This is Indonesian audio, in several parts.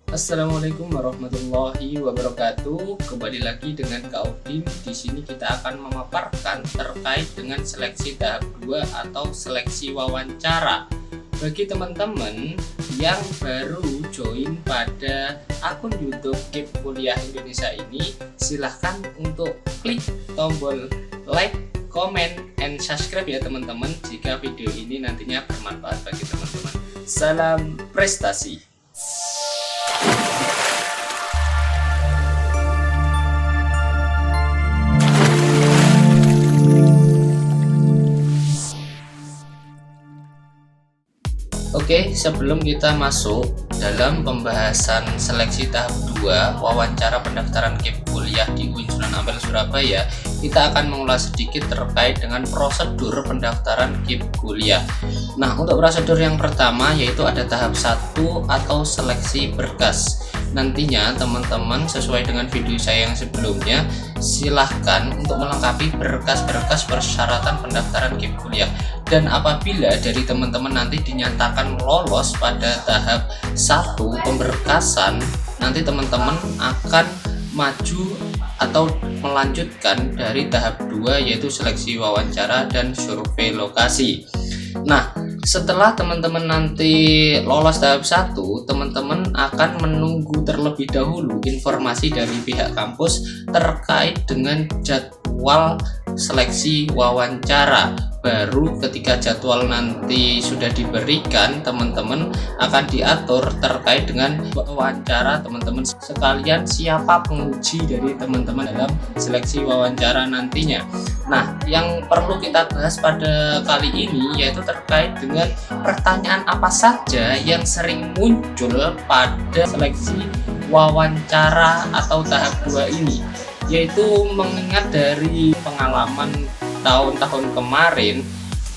Assalamualaikum warahmatullahi wabarakatuh. Kembali lagi dengan Kak Udin. Di sini kita akan memaparkan terkait dengan seleksi tahap 2 atau seleksi wawancara. Bagi teman-teman yang baru join pada akun YouTube KIP Kuliah Indonesia ini, silahkan untuk klik tombol like, comment, and subscribe ya teman-teman, jika video ini nantinya bermanfaat bagi teman-teman. Salam prestasi. Oke, sebelum kita masuk dalam pembahasan seleksi tahap 2 wawancara pendaftaran KIP kuliah di UIN Sunan Ampel Surabaya, kita akan mengulas sedikit terkait dengan prosedur pendaftaran KIP kuliah. Nah, untuk prosedur yang pertama yaitu ada tahap 1 atau seleksi berkas. Nantinya teman-teman sesuai dengan video saya yang sebelumnya, silahkan untuk melengkapi berkas-berkas persyaratan pendaftaran KIP kuliah. Dan apabila dari teman-teman nanti dinyatakan lolos pada tahap 1 pemberkasan, nanti teman-teman akan maju atau melanjutkan dari tahap 2 yaitu seleksi wawancara dan survei lokasi. Nah, setelah teman-teman nanti lolos tahap 1, teman-teman akan menunggu terlebih dahulu informasi dari pihak kampus terkait dengan jadwal seleksi wawancara. Baru ketika jadwal nanti sudah diberikan, teman-teman akan diatur terkait dengan wawancara teman-teman sekalian, siapa penguji dari teman-teman dalam seleksi wawancara nantinya. Nah, yang perlu kita bahas pada kali ini yaitu terkait dengan pertanyaan apa saja yang sering muncul pada seleksi wawancara atau tahap 2 ini, yaitu mengingat dari pengalaman tahun-tahun kemarin,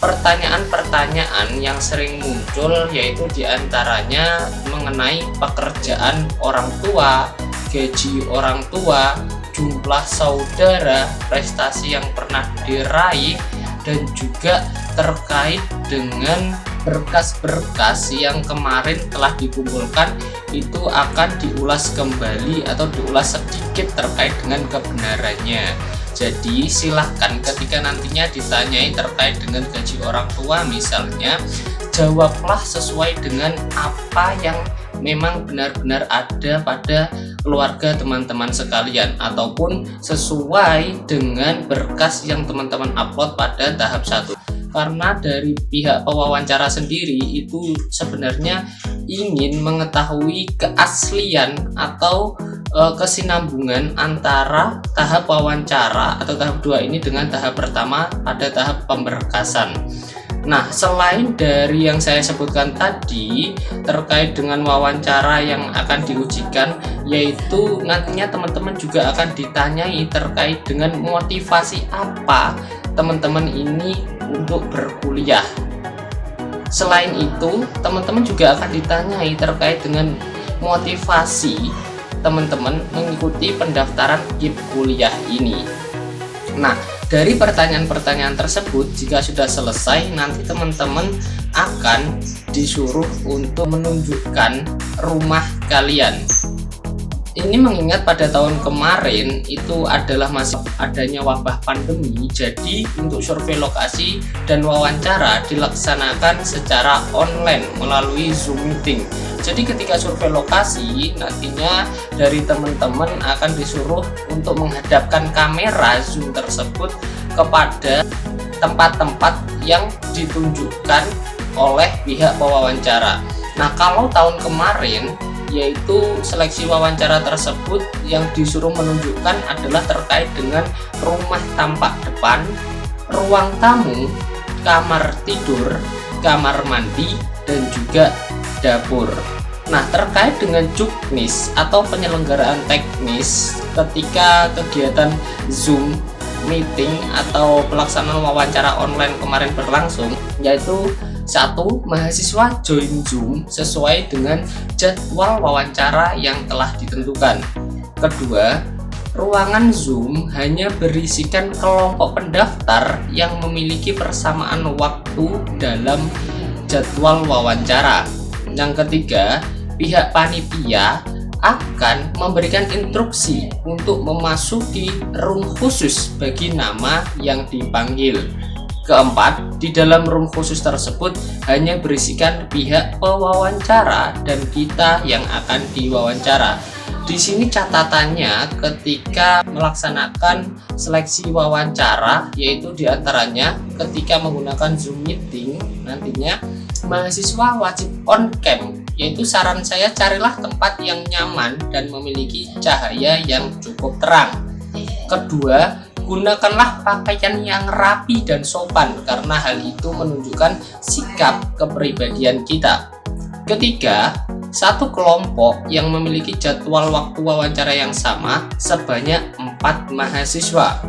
pertanyaan-pertanyaan yang sering muncul yaitu diantaranya mengenai pekerjaan orang tua, gaji orang tua, jumlah saudara, prestasi yang pernah diraih, dan juga terkait dengan berkas-berkas yang kemarin telah dikumpulkan itu akan diulas kembali atau diulas sedikit terkait dengan kebenarannya. Jadi silahkan ketika nantinya ditanyai terkait dengan gaji orang tua misalnya, jawablah sesuai dengan apa yang memang benar-benar ada pada keluarga teman-teman sekalian, ataupun sesuai dengan berkas yang teman-teman upload pada tahap 1. Karena dari pihak pewawancara sendiri itu sebenarnya ingin mengetahui keaslian atau kesinambungan antara tahap wawancara atau tahap 2 ini dengan tahap pertama pada tahap pemberkasan. Nah, selain dari yang saya sebutkan tadi terkait dengan wawancara yang akan diujikan, yaitu nantinya teman-teman juga akan ditanyai terkait dengan motivasi apa teman-teman ini untuk berkuliah. Selain itu, teman-teman juga akan ditanyai terkait dengan motivasi teman-teman mengikuti pendaftaran KIP kuliah ini. Nah, dari pertanyaan-pertanyaan tersebut, jika sudah selesai, nanti teman-teman akan disuruh untuk menunjukkan rumah kalian. Ini mengingat pada tahun kemarin itu adalah masih adanya wabah pandemi, jadi untuk survei lokasi dan wawancara dilaksanakan secara online melalui Zoom meeting. Jadi ketika survei lokasi, nantinya dari teman-teman akan disuruh untuk menghadapkan kamera Zoom tersebut kepada tempat-tempat yang ditunjukkan oleh pihak pewawancara. Nah, kalau tahun kemarin yaitu seleksi wawancara tersebut yang disuruh menunjukkan adalah terkait dengan rumah tampak depan, ruang tamu, kamar tidur, kamar mandi, dan juga dapur. Nah, terkait dengan juknis atau penyelenggaraan teknis ketika kegiatan Zoom meeting atau pelaksanaan wawancara online kemarin berlangsung, yaitu 1. Mahasiswa join Zoom sesuai dengan jadwal wawancara yang telah ditentukan. Kedua, ruangan Zoom hanya berisikan kelompok pendaftar yang memiliki persamaan waktu dalam jadwal wawancara. Yang ketiga, pihak panitia akan memberikan instruksi untuk memasuki room khusus bagi nama yang dipanggil. Keempat, di dalam room khusus tersebut hanya berisikan pihak pewawancara dan kita yang akan diwawancara. Di sini catatannya ketika melaksanakan seleksi wawancara, yaitu diantaranya ketika menggunakan Zoom meeting nantinya mahasiswa wajib on cam, yaitu saran saya carilah tempat yang nyaman dan memiliki cahaya yang cukup terang. Kedua, gunakanlah pakaian yang rapi dan sopan karena hal itu menunjukkan sikap kepribadian kita. Ketiga, satu kelompok yang memiliki jadwal waktu wawancara yang sama sebanyak 4 mahasiswa.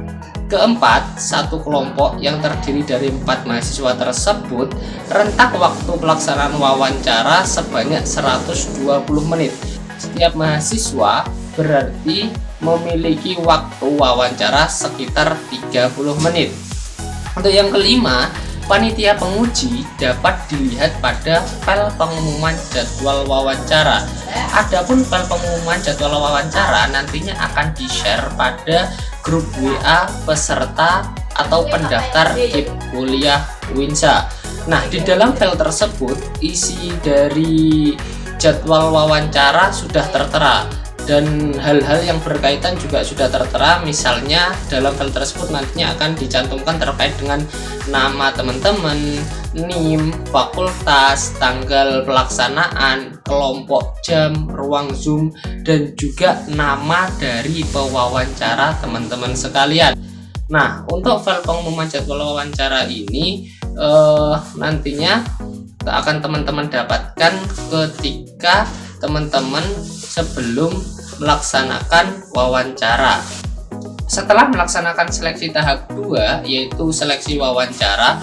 Keempat, satu kelompok yang terdiri dari 4 mahasiswa tersebut rentak waktu pelaksanaan wawancara sebanyak 120 menit. Setiap mahasiswa berarti memiliki waktu wawancara sekitar 30 menit. Untuk yang kelima, panitia penguji dapat dilihat pada file pengumuman jadwal wawancara. Adapun file pengumuman jadwal wawancara nantinya akan di-share pada grup WA peserta atau pendaftar KIP kuliah Winsa. Nah, di dalam file tersebut isi dari jadwal wawancara sudah tertera dan hal-hal yang berkaitan juga sudah tertera. Misalnya dalam file tersebut nantinya akan dicantumkan terkait dengan nama teman-teman, NIM, fakultas, tanggal pelaksanaan, kelompok jam, ruang Zoom, dan juga nama dari pewawancara teman-teman sekalian. Nah, untuk file pengumuman jadwal wawancara ini nantinya akan teman-teman dapatkan ketika teman-teman sebelum melaksanakan wawancara. Setelah melaksanakan seleksi tahap 2 yaitu seleksi wawancara,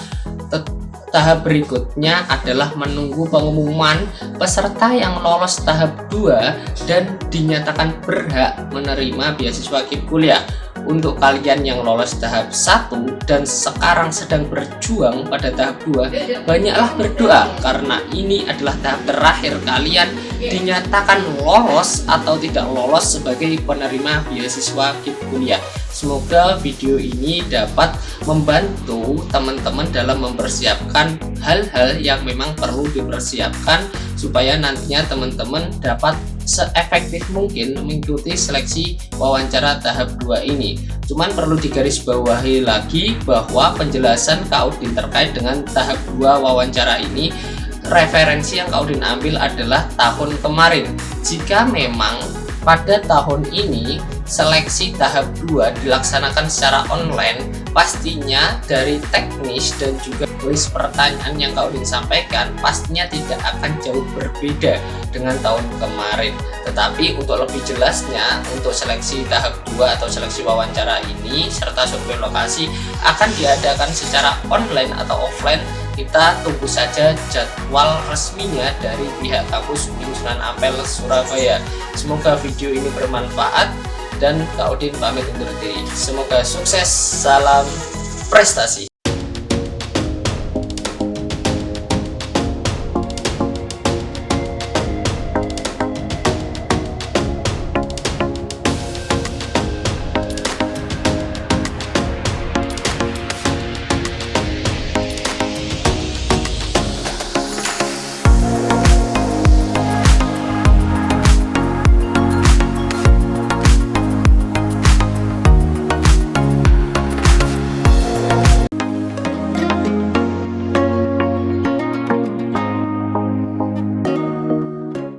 tahap berikutnya adalah menunggu pengumuman peserta yang lolos tahap 2 dan dinyatakan berhak menerima beasiswa KIP kuliah. Untuk kalian yang lolos tahap 1 dan sekarang sedang berjuang pada tahap 2, banyaklah berdoa karena ini adalah tahap terakhir kalian dinyatakan lolos atau tidak lolos sebagai penerima beasiswa KIP kuliah. Semoga video ini dapat membantu teman-teman dalam mempersiapkan hal-hal yang memang perlu dipersiapkan supaya nantinya teman-teman dapat seefektif mungkin mengikuti seleksi wawancara tahap 2 ini. Cuman perlu digarisbawahi lagi bahwa penjelasan Kak Udin terkait dengan tahap 2 wawancara ini, referensi yang Kak Udin ambil adalah tahun kemarin. Jika memang pada tahun ini seleksi tahap 2 dilaksanakan secara online, pastinya dari teknis dan juga list pertanyaan yang Kak Udin sampaikan pastinya tidak akan jauh berbeda dengan tahun kemarin. Tetapi untuk lebih jelasnya, untuk seleksi tahap 2 atau seleksi wawancara ini serta survei lokasi akan diadakan secara online atau offline. Kita tunggu saja jadwal resminya dari pihak kampus UIN Sunan Ampel Surabaya. Semoga video ini bermanfaat dan Kak Udin pamit undur diri. Semoga sukses, salam prestasi.